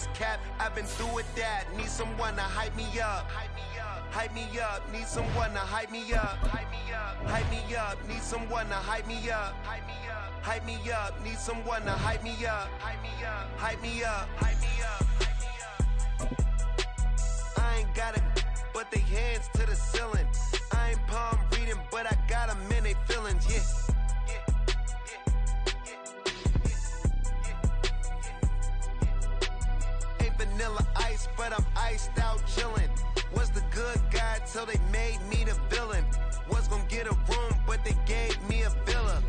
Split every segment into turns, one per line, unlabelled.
just cap. I've been through with that. Need someone to hype me up. Hype me up. Need someone to hype me up. Hype me up. Need someone to hype me up. Hype me up. Need someone to hype me up. Hype me up. Hype me up. Hype me up. I ain't got it, but they hands to the ceiling. I ain't palm reading, but I got them in they feelings, yeah. Ain't vanilla ice, but I'm iced out chillin'. Was the good guy till they made me the villain. Was gonna get a room, but they gave me a villa.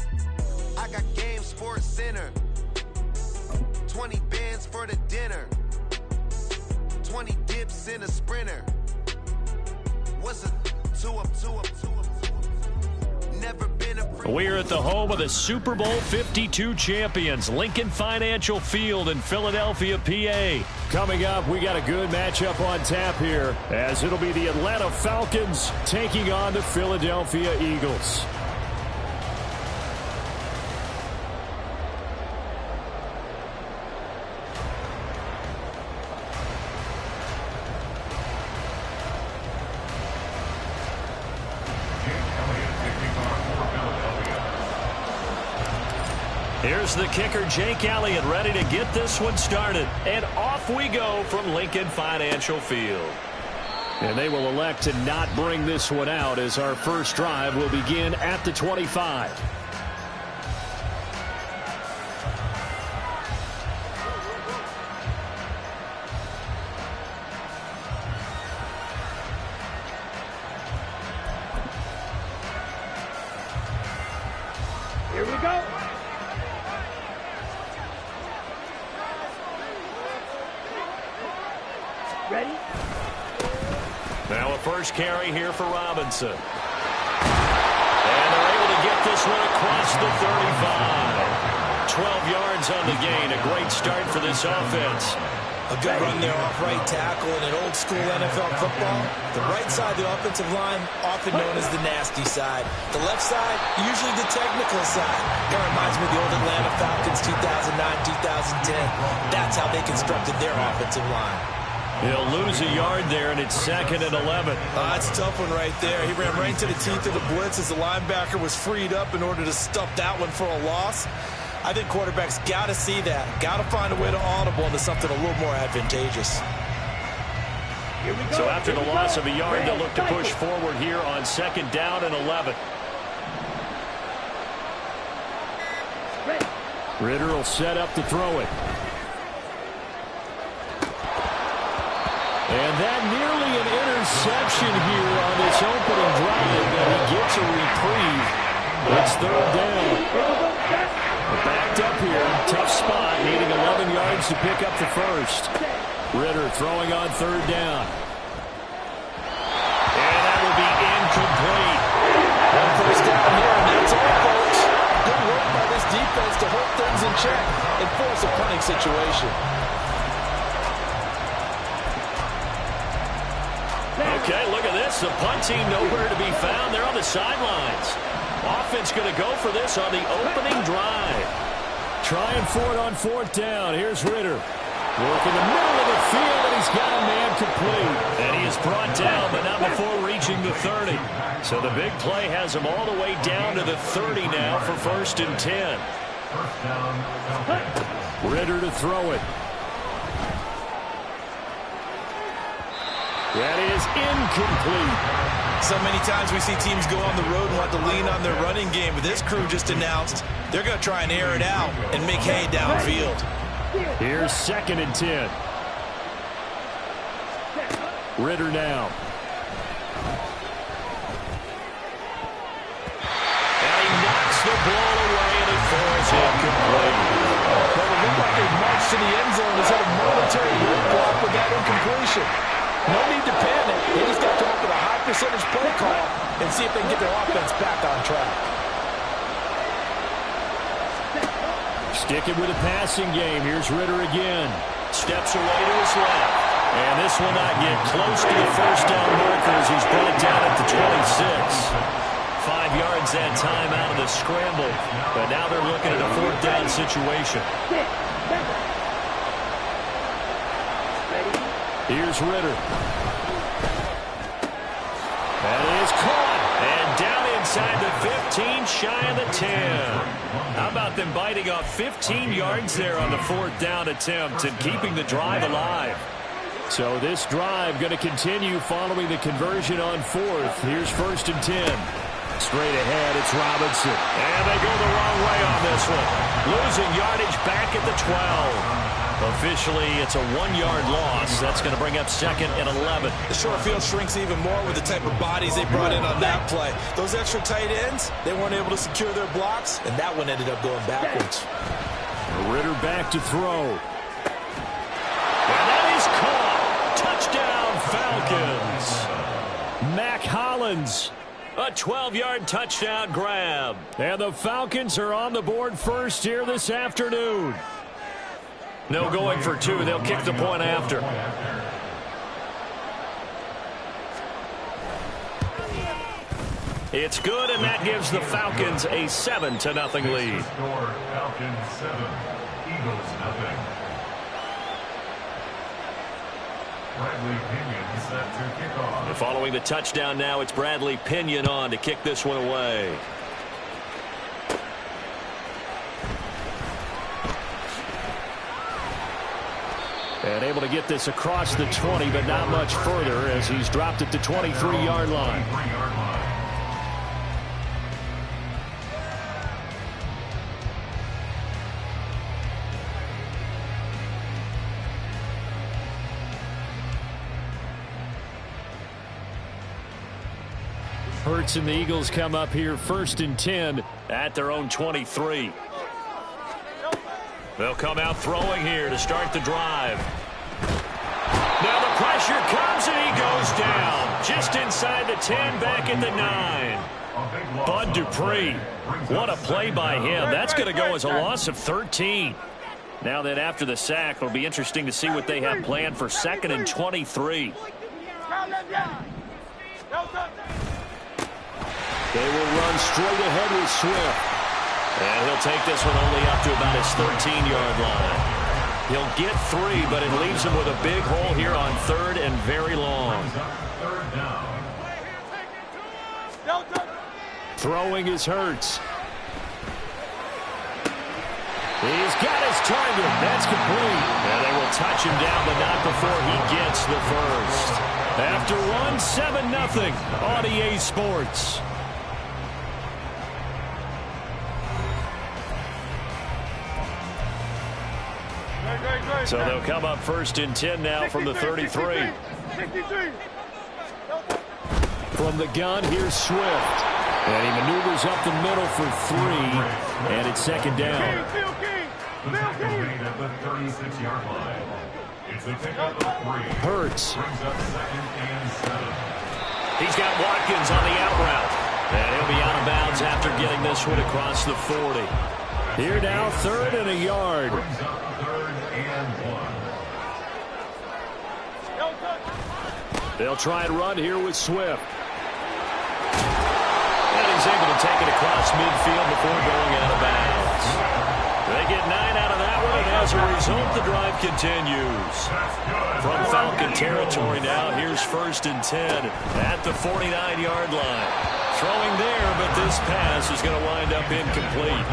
I got game, Sports Center. 20 bands for the dinner. 20 dips in a sprinter. What's a two up? Never been a free.
We're at the home of the Super Bowl 52 champions, Lincoln Financial Field in Philadelphia, PA. Coming up, we got a good matchup on tap here, as it'll be the Atlanta Falcons taking on the Philadelphia Eagles. Here's the kicker, Jake Elliott, ready to get this one started. And off we go from Lincoln Financial Field. And they will elect to not bring this one out, as our first drive will begin at the 25.
Here we go. Ready?
Now a first carry here for Robinson. And they're able to get this one across the 35. 12 yards on the gain. A great start for this offense.
A good run there off right tackle in an old school NFL football. The right side of the offensive line, often known as the nasty side. The left side, usually the technical side. That reminds me of the old Atlanta Falcons 2009-2010. That's how they constructed their offensive line.
He'll lose a yard there, and it's 2nd and 11.
That's a tough one right there. He ran right into the teeth of the blitz as the linebacker was freed up in order to stuff that one for a loss. I think quarterbacks got to see that. Got to find a way to audible into something a little more advantageous.
So after the loss of a yard, they'll look to push forward here on 2nd down and 11. Ritter will set up to throw it. And that nearly an interception here on this opening drive, and he gets a reprieve. It's 3rd down. Backed up here, tough spot, needing 11 yards to pick up the first. Ritter throwing on 3rd down. And that will be incomplete.
One first down here, and that's all, folks. Good work by this defense to hold things in check and force a punting situation.
Okay, look at this. The punt team nowhere to be found. They're on the sidelines. Offense going to go for this on the opening drive.
Trying for it on 4th down. Here's Ritter. Work in the middle of the field, and he's got a man complete.
And he is brought down, but not before reaching the 30. So the big play has him all the way down to the 30 now for 1st and 10.
Ritter to throw it. That is incomplete.
So many times we see teams go on the road and want to lean on their running game, but this crew just announced they're going to try and air it out and make hay downfield.
Here's 2nd and 10. Ritter now.
And he knocks the ball away, and it falls incomplete.
Well, it looked like they marched to the end zone as had a momentary roadblock with that incompletion. No need to panic. They just got to come up with a high percentage play call and see if they can get their offense back on track.
Sticking with a passing game. Here's Ritter again.
Steps away to his left. And this will not get close to the first down marker as he's brought down at the 26. 5 yards that time out of the scramble. But now they're looking at a 4th down situation.
Here's Ritter. That is caught. And down inside the 15, shy of the 10. How about them biting off 15 yards there on the 4th down attempt and keeping the drive alive? So this drive going to continue following the conversion on 4th. Here's 1st and 10. Straight ahead, it's Robinson. And they go the wrong way on this one. Losing yardage back at the 12. Officially, it's a 1-yard loss. That's going to bring up 2nd and 11.
The short field shrinks even more with the type of bodies they brought in on that play. Those extra tight ends, they weren't able to secure their blocks, and that one ended up going backwards.
Ritter back to throw. And that is caught. Touchdown, Falcons. Mac Hollins. A 12-yard touchdown grab. And the Falcons are on the board first here this afternoon. No going for 2. They'll kick the point after. It's good, and that gives the Falcons a 7-0 lead.
Falcons 7, Eagles 0. Bradley Pinion set to kick off.
And following the touchdown now, it's Bradley Pinion on to kick this one away. And able to get this across the 20, but not much further as he's dropped it to 23-yard line. Hurts and the Eagles come up here 1st and 10 at their own 23. They'll come out throwing here to start the drive. Now the pressure comes and he goes down. Just inside the 10, back at the 9. Bud Dupree. What a play by him. That's going to go as a loss of 13. Now that after the sack, it'll be interesting to see what they have planned for 2nd and 23. They will run straight ahead with Swift. And he'll take this one only up to about his 13-yard line. He'll get 3, but it leaves him with a big hole here on 3rd and very long. Throwing is Hurts. He's got his target. That's complete. And they will touch him down, but not before he gets the first. After one, 7-0 on EA Sports. So they'll come up 1st and 10 now from the 33. From the gun, here's Swift. And he maneuvers up the middle for 3. And it's 2nd down. Hurts. He's got Watkins on the out route. And he'll be out of bounds after getting this one across the 40. Here now, 3rd and a yard. They'll try and run here with Swift. And he's able to take it across midfield before going out of bounds. They get 9 out of that one, and as a result, the drive continues. From Falcon territory now, here's 1st and 10 at the 49-yard line. Throwing there, but this pass is going to wind up incomplete.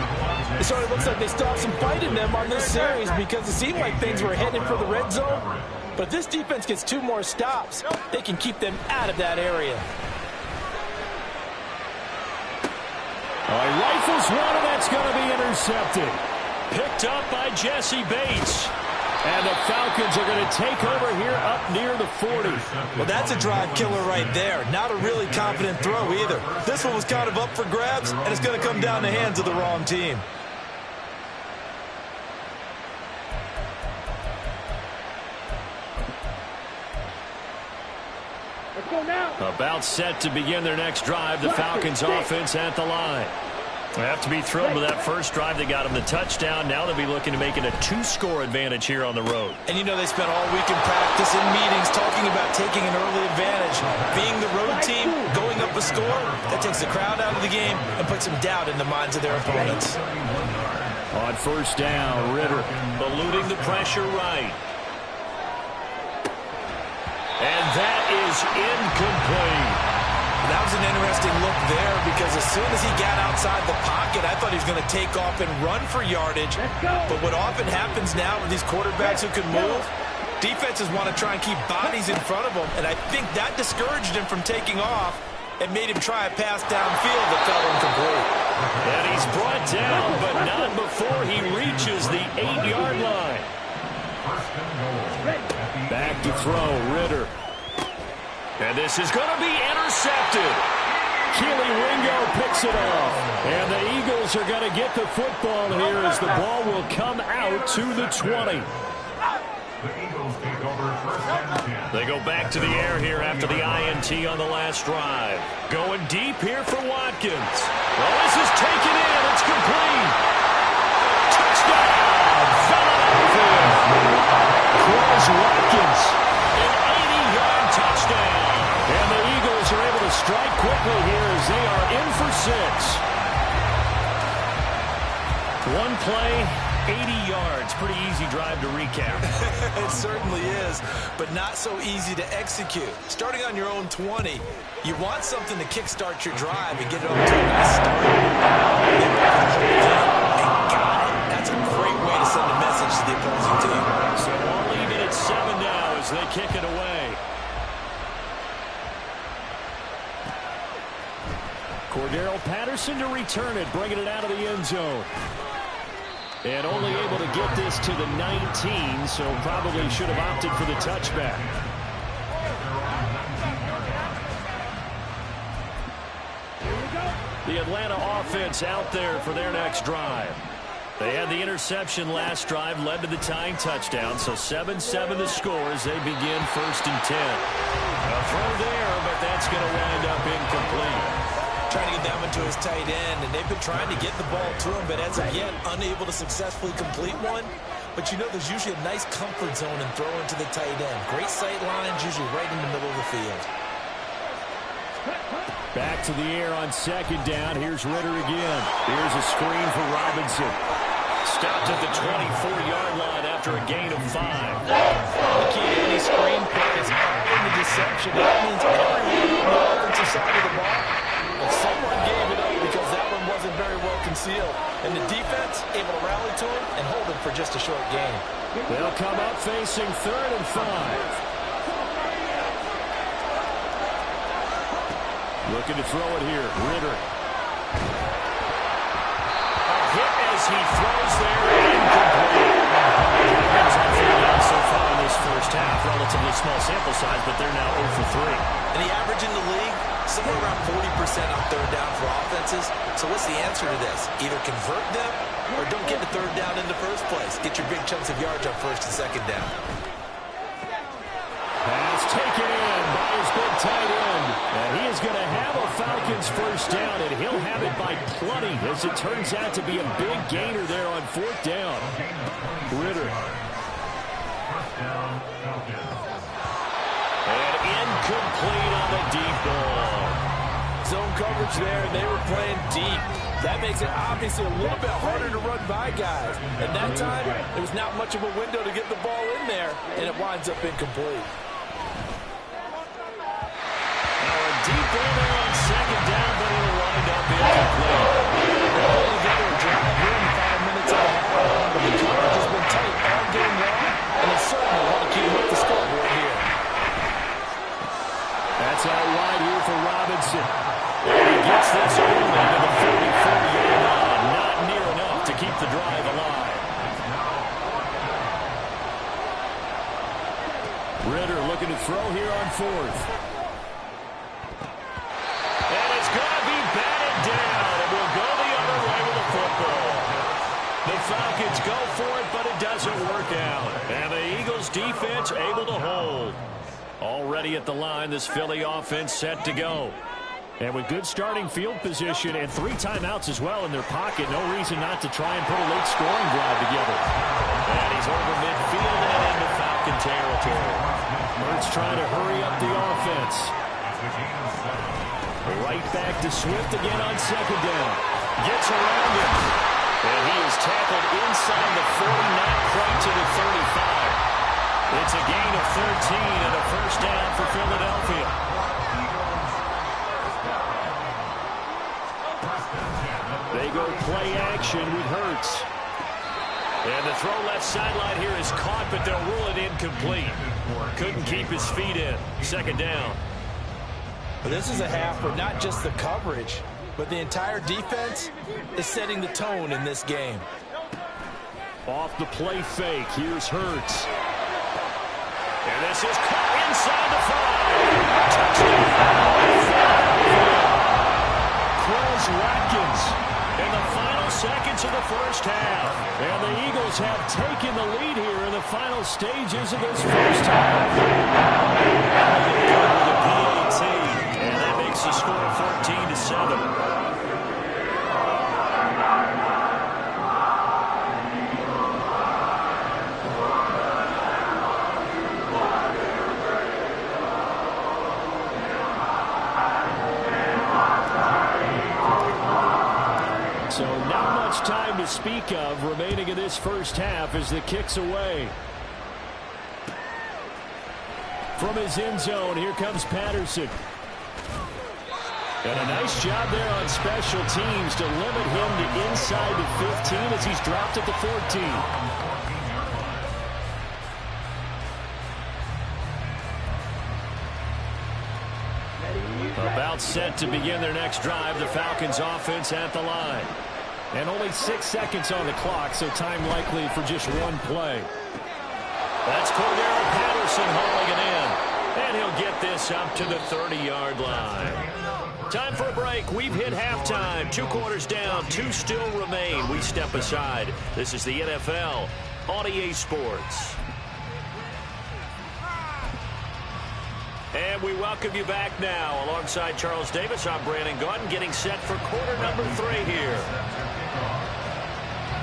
It sort of looks like they stopped some fight in them on this series because it seemed like things were headed for the red zone. But if this defense gets 2 more stops, they can keep them out of that area.
He rifles one, and that's going to be intercepted. Picked up by Jesse Bates. And the Falcons are going to take over here up near the 40.
Well, that's a drive killer right there. Not a really confident throw either. This one was kind of up for grabs, and it's going to come down the hands of the wrong team.
About set to begin their next drive. The Falcons offense at the line. They have to be thrilled with that first drive. They got them the touchdown. Now they'll be looking to make it a 2-score advantage here on the road.
And you know they spent all week in practice and meetings talking about taking an early advantage. Being the road team, going up a score, that takes the crowd out of the game and puts some doubt in the minds of their opponents.
On 1st down, Ritter eluding the pressure right.
incomplete.
That was an interesting look there because as soon as he got outside the pocket, I thought he was going to take off and run for yardage. But what often happens now with these quarterbacks who can move, defenses want to try and keep bodies in front of them, and I think that discouraged him from taking off and made him try a pass downfield that fell incomplete.
And he's brought down, but not before he reaches the 8-yard line. Back to throw, Ritter. And this is going to be intercepted. Keely Ringo picks it off. And the Eagles are going to get the football here as the ball will come out to the 20. They go back to the air here after the INT on the last drive. Going deep here for Watkins. Well, this is taken in. It's complete. Touchdown! Philadelphia. Chris Watkins. An 80-yard touchdown. And the Eagles are able to strike quickly here as they are in for 6. One play, 80 yards. Pretty easy drive to recap.
It certainly is, but not so easy to execute. Starting on your own 20, you want something to kickstart your drive and get it off to a nice start. And got it. That's a great way to send a message to the opposing team.
So we'll leave it at 7 now as they kick it away. Cordero Patterson to return it, bringing it out of the end zone. And only able to get this to the 19, so probably should have opted for the touchback. The Atlanta offense out there for their next drive. They had the interception last drive, led to the tying touchdown, so 7-7 the score as they begin 1st and 10. A throw there, but that's going to wind up incomplete.
Trying to get that one to his tight end, and they've been trying to get the ball to him, but as of yet, unable to successfully complete one. But you know there's usually a nice comfort zone in throwing to the tight end. Great sight lines, usually right in the middle of the field.
Back to the air on 2nd down. Here's Ritter again. Here's a screen for Robinson. Stopped at the 24-yard line after a gain of 5.
The key to any screen play is in the deception. That means everyone on the offensive side of the ball, but someone gave it up because that one wasn't very well concealed. And the defense able to rally to him and hold him for just a short gain.
They'll come up facing 3rd and 5. Looking to throw it here. Ritter. A hit as he throws there. Incomplete. Dragons on 3rd down so far in this first half. Relatively small sample size, but they're now 0 for 3.
And the average in the league, somewhere around 40% on 3rd down for offenses. So what's the answer to this? Either convert them or don't get the 3rd down in the first place. Get your big chunks of yards on 1st and 2nd down.
Pass taken in by his big tight end. And he is going to have a Falcons 1st down, and he'll have it by plenty as it turns out to be a big gainer there on 4th down. Ritter. And incomplete on the deep ball.
Zone coverage there, and they were playing deep. That makes it obviously a little bit harder to run by guys. And that time, there was not much of a window to get the ball in there, and it winds up incomplete.
Deep ball there on 2nd down, but it'll wind up incomplete.
They're pulling together a drive here in 5 minutes and a half. But the coverage has been tight all game long, and they certainly want to keep him up the scoreboard here.
That's out wide here for Robinson. And he gets this only to the 44-yard line. Not near enough to keep the drive alive. Ritter looking to throw here on 4th. The Falcons go for it, but it doesn't work out. And the Eagles defense able to hold. Already at the line, this Philly offense set to go. And with good starting field position and 3 timeouts as well in their pocket, no reason not to try and put a late scoring drive together. And he's over midfield and into Falcon territory. Mertz trying to hurry up the offense. Right back to Swift again on 2nd down. Gets around him. And he is tackled inside the 40, not quite to the 35. It's a gain of 13 and a 1st down for Philadelphia. go play action with Hurts. And the throw left sideline here is caught, but they'll rule it incomplete. Couldn't keep his feet in. Second down.
But this is a half where not just the coverage, but the entire defense is setting the tone in this game.
Off the play fake, here's Hurts. And this is caught inside the 5. Touchdown. Watkins in the final seconds of the first half. And the Eagles have taken the lead here in the final stages of this first half. The PAT, and that makes the score 14-7. So not much time to speak of remaining in this first half as the kick's away. From his end zone, here comes Patterson. And a nice job there on special teams to limit him to inside the 15 as he's dropped at the 14. About set to begin their next drive, the Falcons offense at the line. And only 6 seconds on the clock, so time likely for just one play. That's Cordero Patterson hauling it in. And he'll get this up to the 30-yard line. Time for a break. We've hit halftime. 2 quarters down, 2 still remain. We step aside. This is the NFL on EA Sports. And we welcome you back now. Alongside Charles Davis, I'm Brandon Gaudin, getting set for quarter number 3 here.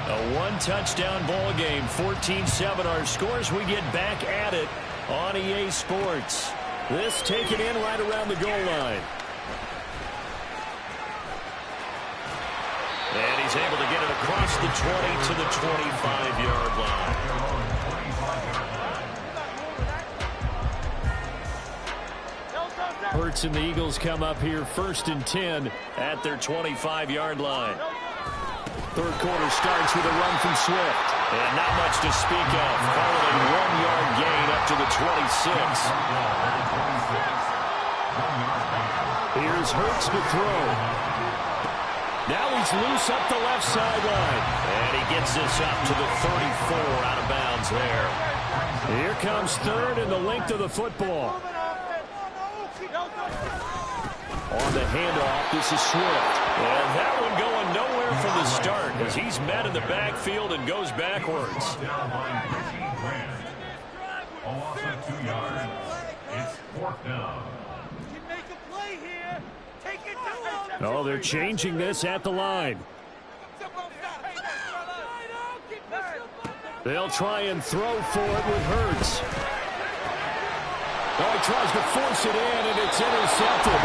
A one-touchdown ball game, 14-7 our scores. We get back at it on EA Sports. This taken in right around the goal line. And he's able to get it across the 20 to the 25-yard line. Hurts and the Eagles come up here 1st and 10 at their 25-yard line. Third quarter starts with a run from Swift. And not much to speak of. Call it a 1-yard gain up to the 26. Here's Hurts to throw. Now he's loose up the left sideline. And he gets this up to the 34 out of bounds there. Here comes 3rd and the length of the football. On the handoff, this is Swift. And that one going nowhere from the start as he's met in the backfield and goes backwards.
Also 2 yards. It's 4th down.
Oh, they're changing this at the line. They'll try and throw for it with Hurts. Oh, he tries to force it in, and it's intercepted.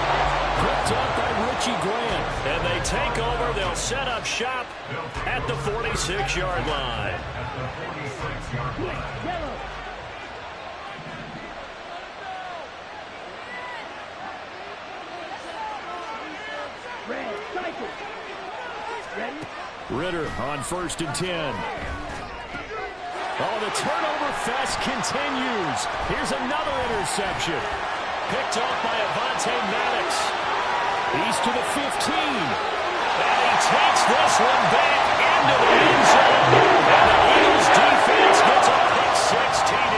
Picked up by Richie Grant. And they take over. They'll set up shop at the 46-yard line.
At the 46-yard line.
Ritter on 1st and 10. Oh, the turnover fest continues. Here's another interception. Picked off by Avonte Maddox. He's to the 15. And he takes this one back into the end zone. And the Eagles defense gets a pick-6 TD.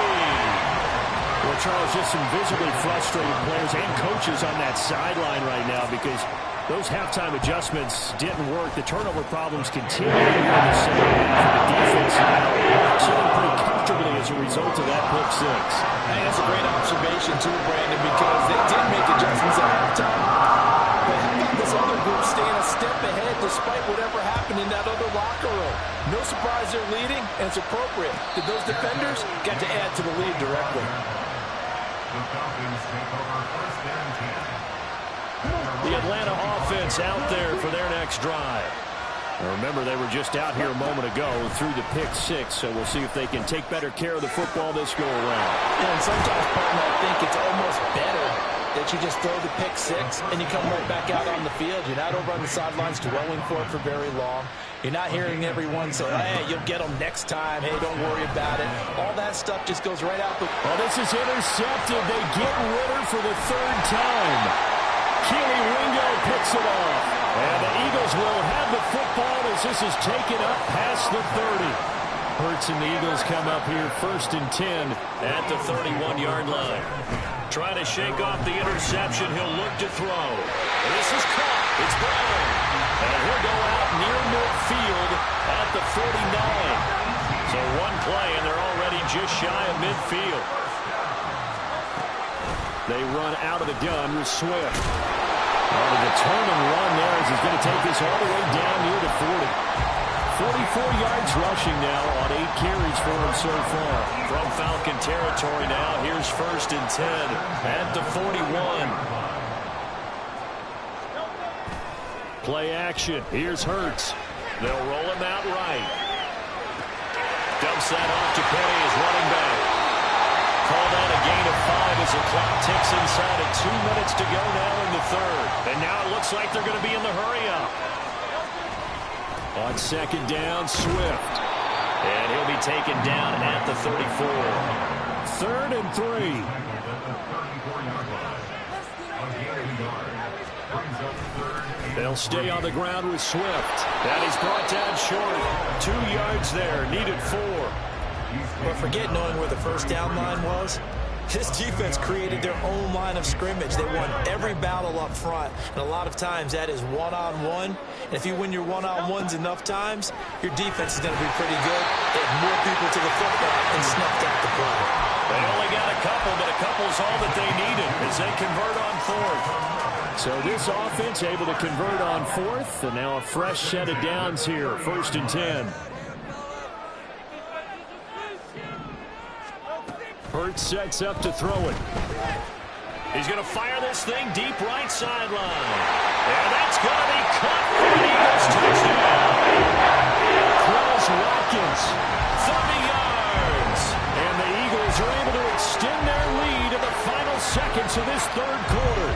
Well, Charles, just some visibly frustrated players and coaches on that sideline right now because those halftime adjustments didn't work. The turnover problems continue here in the second half. The defense now sitting pretty comfortably as a result of that pick-6.
I think that's a great observation, too, Brandon, because they did make adjustments at halftime. But how about this other group staying a step ahead despite whatever happened in that other locker room? No surprise they're leading, and it's appropriate that those defenders got to add to the lead directly.
The Falcons take over 1st and 10.
The Atlanta offense out there for their next drive. Now remember, they were just out here a moment ago through the pick-6, so we'll see if they can take better care of the football this go-around.
And sometimes, partner, I think it's almost better that you just throw the pick six and you come right back out on the field. You're not over on the sidelines dwelling for it for very long. You're not hearing everyone say, hey, you'll get them next time. Hey, don't worry about it. All that stuff just goes right out the...
Well, this is intercepted. They get Ritter for the third time. Keely Ringo picks it off. And the Eagles will have the football as this is taken up past the 30. Hurts and the Eagles come up here 1st and 10
at the 31-yard line. Trying to shake off the interception. He'll look to throw. This is caught. It's Brown. And he'll go out near midfield at the 49. So one play, and they're already just shy of midfield.
They run out of the gun with Swift. The determined run there as he's going to take this all the way down near the 40. 44 yards rushing now on 8 carries for him so far.
From Falcon territory now, here's 1st and 10 at the 41.
Play action. Here's Hurts.
They'll roll him out right. Dumps that off to Penny as running back. Call that a gain of 5 as the clock ticks inside of 2 minutes to go now in the third. And now it looks like they're going to be in the hurry-up.
On 2nd down, Swift.
And he'll be taken down at the 34.
3rd and 3. They'll stay on the ground with Swift.
That is brought down short. 2 yards there, needed 4.
But forget knowing where the first down line was. This defense created their own line of scrimmage. They won every battle up front, and a lot of times that is one-on-one. And if you win your one-on-ones enough times, your defense is going to be pretty good. They had more people to the football and snuffed out the play.
They only got a couple, but a couple's all that they needed as they convert on 4th.
So this offense able to convert on 4th, and now a fresh set of downs here, 1st and 10. Hurts sets up to throw it.
He's going to fire this thing deep right sideline. And that's going to be caught for the Eagles touchdown.
Chris Watkins.
30 yards.
And the Eagles are able to extend their lead in the final seconds of this 3rd quarter.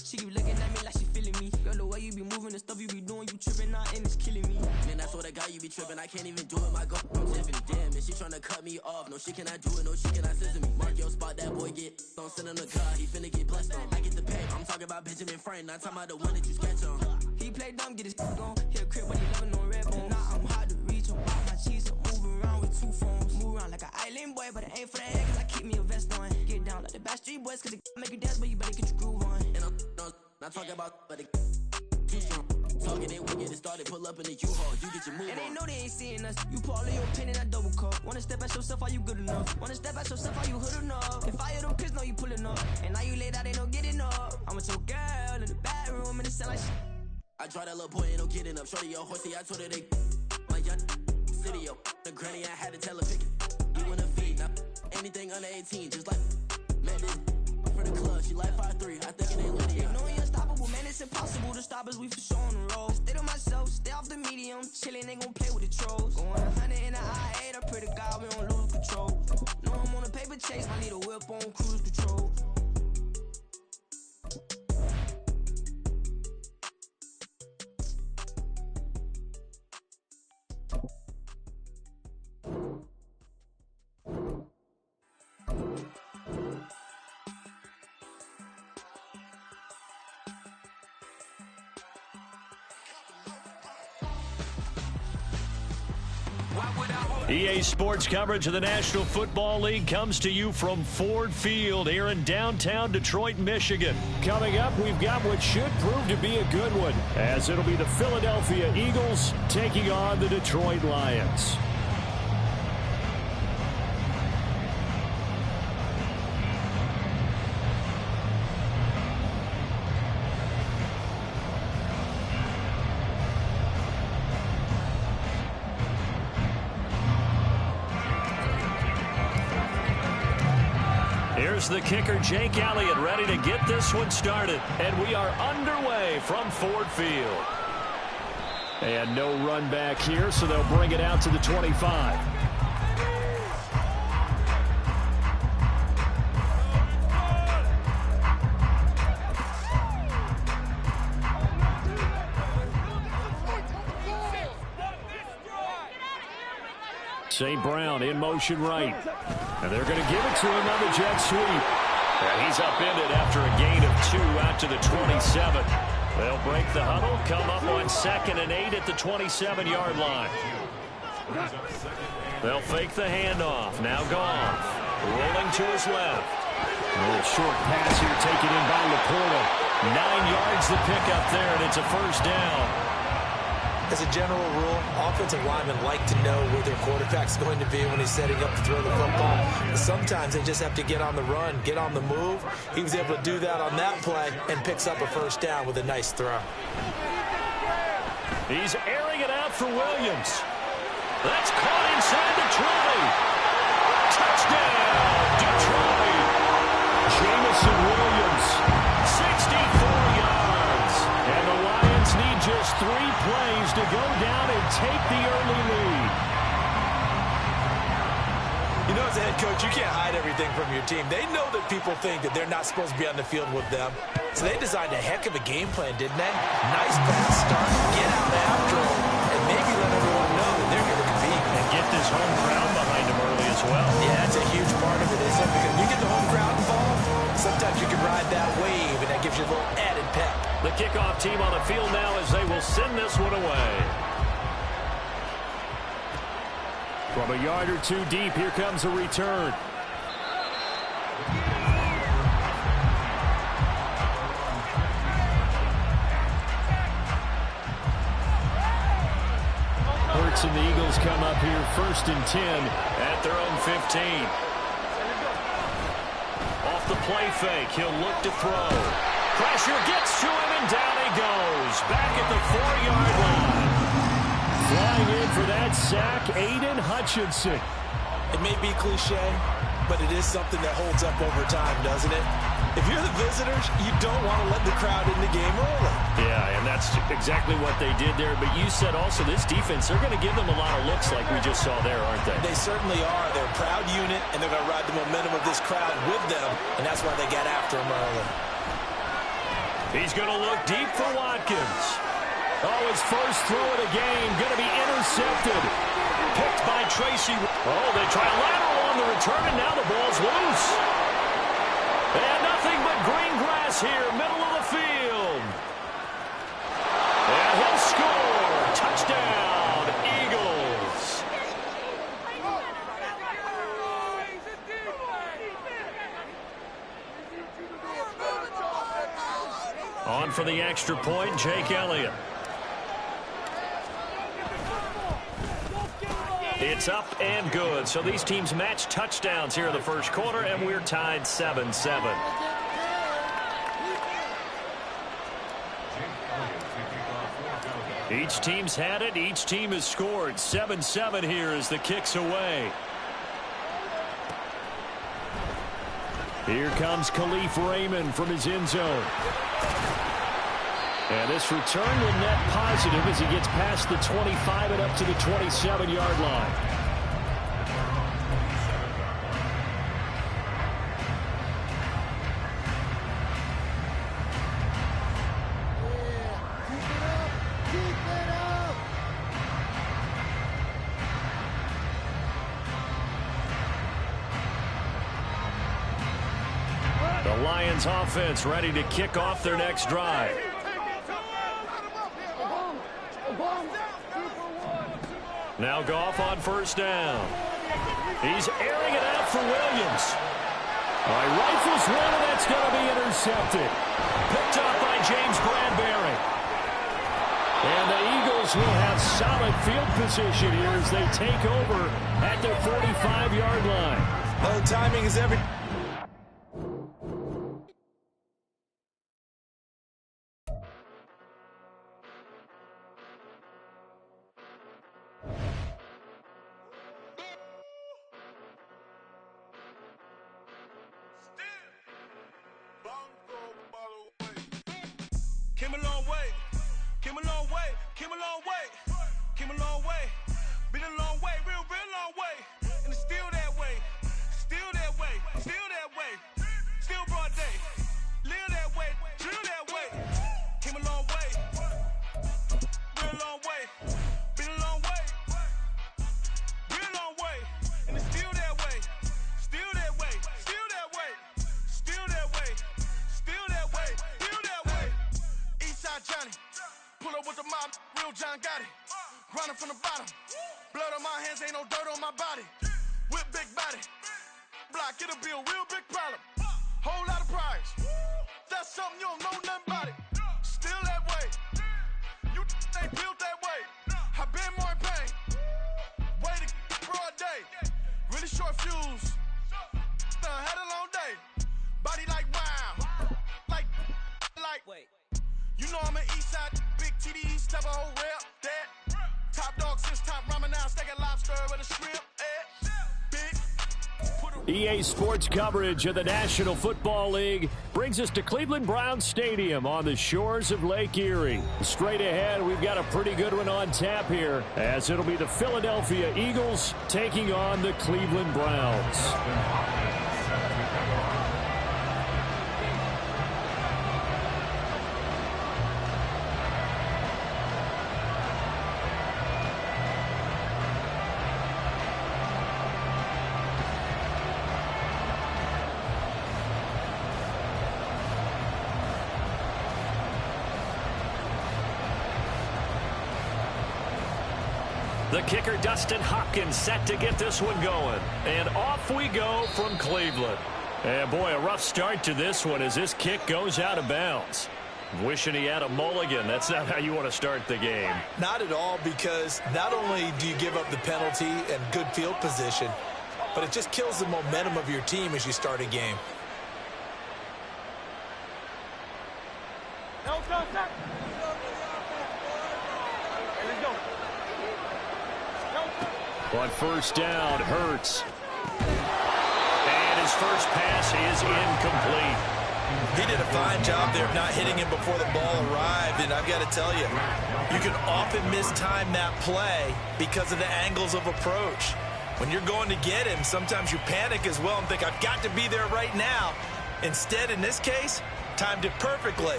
She keep looking at me like she feeling me. Girl, the way you be moving, the stuff you be doing, you tripping out and it's killing me. Man, I swear to God, you be tripping. I can't even do it. My girl, I'm Tiffany. Damn, and she tryna cut me off. No, she cannot do it. No, she cannot scissor me. Mark your spot, that boy get on. Send him the car. He finna get blessed on. I get the pay. I'm talking about Benjamin Franklin. Not talking about the one that you sketch on. He play dumb, get his on. Hit a crib when he loving on red bone. Now I'm hard to reach. I'm out my cheese. I'm moving around with 2 phones. Move around like an island boy, but it ain't for the head, cause I keep me a vest on. Get down like the Backstreet Boys, cause it make you dance, but you better get your groove on. And I'm not talking about, but it too strong. Talking it, we get it started, pull up in the U-Haul, you get your move. And they know they ain't seeing us. You pull all of your pin in that double cup. Wanna step at yourself, are you good enough? Wanna step at yourself, are you hood enough? If I hear them kids, know you pulling up. And now you laid out, they don't get enough. I'm with your girl in the bedroom, and it sound like shit. I draw that little boy, ain't no getting up. Shorty, your horsey, I told her they my young city, yo. The granny, I had to tell her pick it. You in a feed, now anything under 18, just like man, this for the club, she like 5'3", I think it ain't Lydia. They know we unstoppable, man, it's impossible to stop us, we for sure on the road. Stay to myself, stay off the medium, chillin', they gon' play with the trolls. Going 100 in the I-8, I pray to God we don't lose control. No, I'm on a paper chase, I need a whip on cruise control.
EA Sports coverage of the National Football League comes to you from Ford Field here in downtown Detroit, Michigan.
Coming up, we've got what should prove to be a good one, as it'll be the Philadelphia Eagles taking on the Detroit Lions.
Here's the kicker, Jake Elliott, ready to get this one started. And we are underway from Ford Field.
And no run back here, so they'll bring it out to the 25. St. Brown in motion right. And they're going to give it to him on the jet sweep.
And he's upended after a gain of 2 out to the 27. They'll break the huddle, come up on 2nd and 8 at the 27-yard line. They'll fake the handoff. Now Goff, rolling to his left.
A little short pass here taken in by Laporta.
9 yards the pickup there, and it's a first down.
As a general rule, offensive linemen like to know where their quarterback's going to be when he's setting up to throw the football. But sometimes they just have to get on the run, get on the move. He was able to do that on that play and picks up a first down with a nice throw.
He's airing it out for Williams. That's caught inside the 20. Touchdown, Detroit.
Jamison Williams.
64 yards. And the Lions need just 3 plays to go down and take the early lead.
You know, as a head coach, you can't hide everything from your team. They know that people think that they're not supposed to be on the field with them. So they designed a heck of a game plan, didn't they? Nice pass start, get out after them, and maybe let everyone know that they're here to compete.
And get this home crowd behind them early as well.
Yeah, that's a huge part of it, isn't it? Because when you get the home crowd involved, sometimes you can ride that wave, and that gives you a little added pep.
The kickoff team on the field now as they will send this one away.
From a yard or 2 deep, here comes a return. Hurts and the Eagles come up here 1st and 10
at their own 15. Off the play fake, he'll look to throw. Pressure gets to him, and down he goes. Back at the 4-yard line.
Flying in for that sack, Aiden Hutchinson.
It may be cliche, but it is something that holds up over time, doesn't it? If you're the visitors, you don't want to let the crowd in the game early.
Yeah, and that's exactly what they did there. But you said also this defense, they're going to give them a lot of looks like we just saw there, aren't they?
They certainly are. They're a proud unit, and they're going to ride the momentum of this crowd with them, and that's why they got after them early.
He's going to look deep for Watkins. Oh, his first throw of the game going to be intercepted. Picked by Tracy. Oh, they try lateral on the return, and now the ball's loose. And nothing but green grass here, middle of the field. And he'll score. Touchdown, Eagles. On for the extra point, Jake Elliott. It's up and good. So these teams match touchdowns here in the first quarter, and we're tied 7-7. Each team's had it. Each team has scored. 7-7 here as the kick's away.
Here comes Khalif Raymond from his end zone. And this return will net positive as he gets past the 25 and up to the 27-yard line.
The Lions offense ready to kick off their next drive. Now Goff on first down. He's airing it out for Williams.
Rifles one, and that's going to be intercepted.
Picked up by James Bradbury.
And the Eagles will have solid field position here as they take over at their 45-yard line.
Well, timing is everything.
Came a long way, came a long way, came a long way, came a long way. Been a long way, real long way. And it's still that way, still that way, still that way. Still broad day, live that way, drill that way. Came a long way, real long way. Been a long way, real long way. And it's still that way, still that way, still that way, still that way, still that way, still that way. Eastside Johnny, pull up with the mob, real John got it. Grinding from the bottom, blood on my hands, ain't no dirt on my body. Whip big body, block, it'll be a real big problem. Whole lot of prize, that's something you don't know nothing about it. Still that way, you ain't built that way. I been more in pain, way to broad day. Really short fuse, had a long day. Body like wow, like. Wait. You know I'm an east side, big TDs, type of whole rep, that. Top dog since top ramen now, steak and lobster with a shrimp, big.
EA Sports coverage of the National Football League brings us to Cleveland Browns Stadium on the shores of Lake Erie. Straight ahead, we've got a pretty good one on tap here, as it'll be the Philadelphia Eagles taking on the Cleveland Browns.
The kicker, Dustin Hopkins, set to get this one going. And off we go from Cleveland. And, boy, a rough start to this one as this kick goes out of bounds. Wishing he had a mulligan. That's not how you want to start the game.
Not at all, because not only do you give up the penalty and good field position, but it just kills the momentum of your team as you start a game.
On first down, Hurts.
And his first pass is incomplete.
He did a fine job there of not hitting him before the ball arrived, and I've got to tell you, you can often mistime that play because of the angles of approach. When you're going to get him, sometimes you panic as well and think, I've got to be there right now. Instead, in this case, timed it perfectly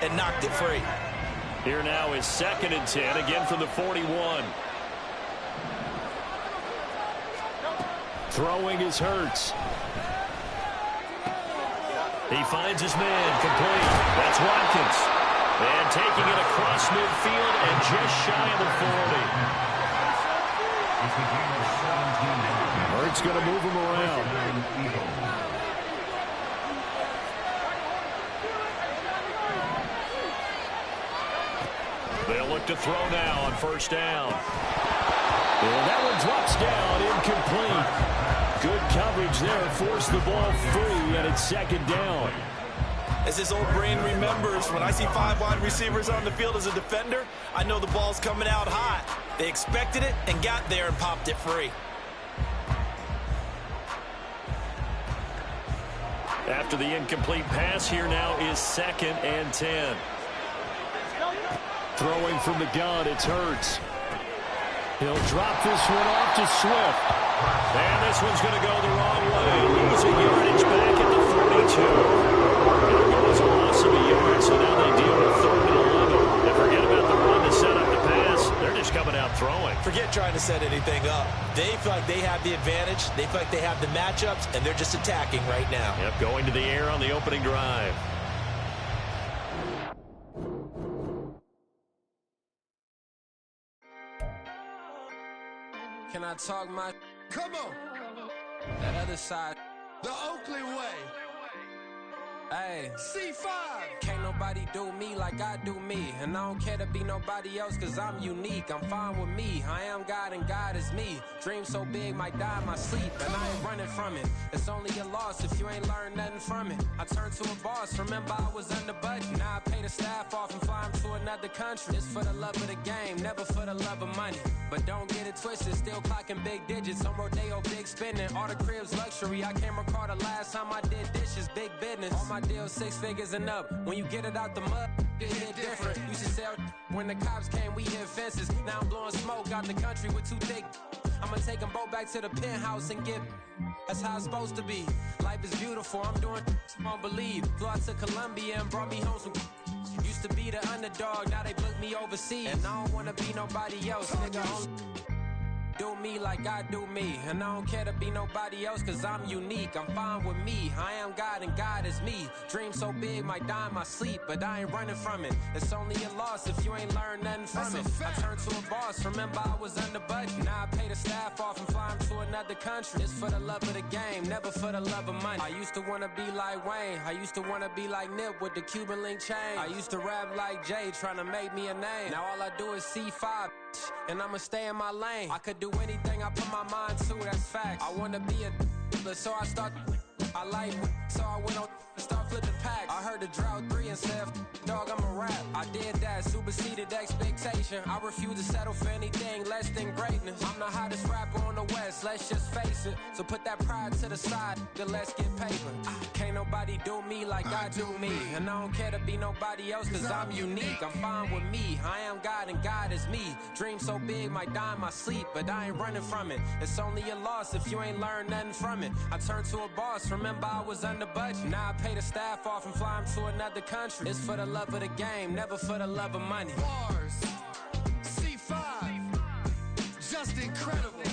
and knocked it free.
Here now is 2nd and 10, again from the 41. Throwing is Hurts.
He finds his man, complete. That's Watkins. And taking it across midfield and just shy of the 40.
Hurts going to move him around.
They'll look to throw now on first down.
And that one drops down, incomplete. Good coverage there, forced the ball free, and it's 2nd down.
As his old brain remembers, when I see 5 wide receivers on the field as a defender, I know the ball's coming out hot. They expected it and got there and popped it free.
After the incomplete pass, here now is 2nd and 10.
Throwing from the gun, it's Hurts. He'll drop this one off to Swift.
And this one's going to go the wrong way. Losing yardage back at the 42. There goes a loss of a yard, so now they deal with 3rd and 11. And forget about the run to set up the pass. They're just coming out throwing.
Forget trying to set anything up. They feel like they have the advantage. They feel like they have the matchups, and they're just attacking right now.
Yep, going to the air on the opening drive.
Can I talk my...
Come on,
That other side.
the Oakland way.
Hey.
C5.
Can't nobody do me like I do me. And I don't care to be nobody else cause I'm unique. I'm fine with me. I am God and God is me. Dream so big, might die in my sleep, and I ain't running from it. It's only a loss if you ain't learned nothing from it. I turned to a boss, remember I was under budget. Now I pay the staff off and fly them to another country. It's for the love of the game, never for the love of money. But don't get it twisted, still clocking big digits. On Rodeo, big spending, all the cribs luxury. I can't recall the last time I did dishes, big business. All my deals 6 figures and up. When you get it out the mud, it hit different. Used to sell when the cops came, we hit fences. Now I'm blowing smoke out the country with 2 thick. I'ma take them both back to the penthouse and get. That's how it's supposed to be. Life is beautiful, I'm doing won't believe. Flew out to Colombia and brought me home some. Used to be the underdog, now they book me overseas. And I don't wanna be nobody else, nigga. Do me like I do me. And I don't care to be nobody else, cause I'm unique. I'm fine with me, I am God and God is me. Dream so big, might die in my sleep, but I ain't running from it. It's only a loss if you ain't learned nothing from it. I turned to a boss, remember I was under budget. Now I pay the staff off and fly them to another country. It's for the love of the game, never for the love of money. I used to wanna be like Wayne, I used to wanna be like Nip with the Cuban link chain. I used to rap like Jay, trying to make me a name. Now all I do is C5, and I'ma stay in my lane. I could do anything I put my mind to, that's fact. I wanna be a so I start. I like so I went on and start flipping packs. I heard the drought 3 and said, dog, I'm a rap. I did that, superseded expectation. I refuse to settle for anything less than greatness. I'm the hottest rapper on the West, let's just face it. So put that pride to the side, then let's get paper. Can't nobody do me like I do me. And I don't care to be nobody else, cause I'm unique. I'm fine with me, I am God and God is me. Dream so big, might die in my sleep, but I ain't running from it. It's only a loss if you ain't learned nothing from it. I turned to a boss, remember I was under budget. Now I pay the staff off and fly them to another country. It's for the love of the game, never for the love of money.
Bars, C5, just incredible.